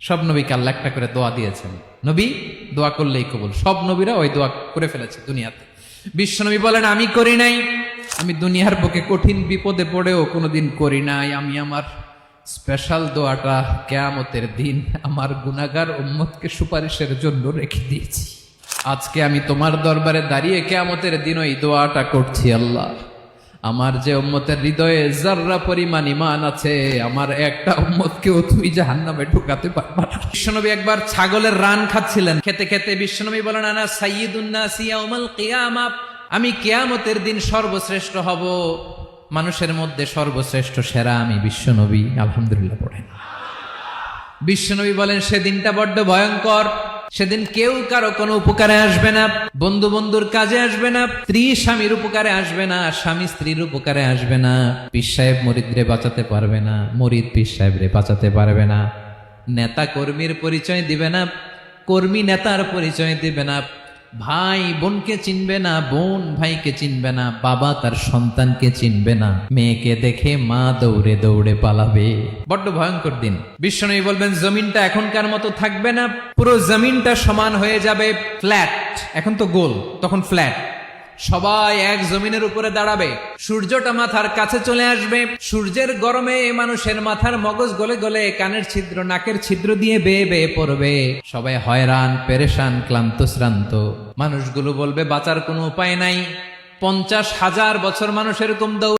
সব নবীকে আল্লাহ একটা করে দোয়া দিয়েছেন, নবী দোয়া করলেই কবুল। সব নবীরা ওই দোয়া করে ফেলেছে দুনিয়াতে। বিশ্বনবী বলেন আমি করি নাই, আমি দুনিয়ার বুকে কঠিন বিপদে পড়েও কোনোদিন করি নাই। আমি আমার স্পেশাল দোয়াটা কিয়ামতের দিন আমার গুনাহগার উম্মতকে সুপারিশের জন্য রেখে দিয়েছি। আজকে আমি তোমার দরবারে দাঁড়িয়ে কিয়ামতের দিন ওই দোয়াটা করছি, আল্লাহ আমার যে উম্মতের হৃদয়ে যাররা পরিমাণ ঈমান আছে, আমার একটা উম্মতকেও তুমি জাহান্নামে ঢুকাতে পারবা না। বিশ্বনবী একবার ছাগলের রান খাচ্ছিলেন, খেতে খেতে বিশ্বনবী বলেন আনা সাইয়্যিদুন নাসি ইয়াউমাল কিয়ামা, আমি কিয়ামতের দিন সর্বশ্রেষ্ঠ হব, মানুষের মধ্যে সর্বশ্রেষ্ঠ সেরা আমি বিশ্বনবী। আলহামদুলিল্লাহ পড়েন। বিশ্বনবী বলেন সেদিনটা বড্ড ভয়ঙ্কর, সেদিন কেউ কারো কোনো উপকারে আসবে না, বন্ধু বন্ধুর কাজে আসবে না, স্ত্রী স্বামীর উপকারে আসবে না, স্বামী স্ত্রীর উপকারে আসবে না, পীর সাহেব মুরিদরে বাঁচাতে পারবে না, মুরিদ পীর সাহেবরে বাঁচাতে পারবে না, নেতা কর্মীর পরিচয় দিবে না, কর্মী নেতার পরিচয় দিবে না, ভাই বোনকে চিনবে না, বোন ভাইকে চিনবে না, বাবা তার সন্তানকে চিনবে না, মেয়েকে দেখে মা দৌড়ে দৌড়ে পালাবে। বড্ড ভয়ঙ্কর দিন। বিশ্বনবী বলবেন জমিনটা এখনকার মতো থাকবে না, পুরো জমিনটা সমান হয়ে যাবে ফ্ল্যাট। এখন তো গোল, তখন ফ্ল্যাট। সবাই এক জমিনের উপরে দাঁড়াবে, সূর্যটা মাথার কাছে চলে আসবে, সূর্যের গরমে মানুষের মাথার মগজ গলে গলে কানের ছিদ্র নাকের ছিদ্র দিয়ে বেয়ে বেয়ে পড়বে। সবাই হয়রান পেরেশান ক্লান্ত শ্রান্ত। মানুষগুলো বলবে বাঁচার কোনো উপায় নাই। 50,000 বছর মানুষ এরকম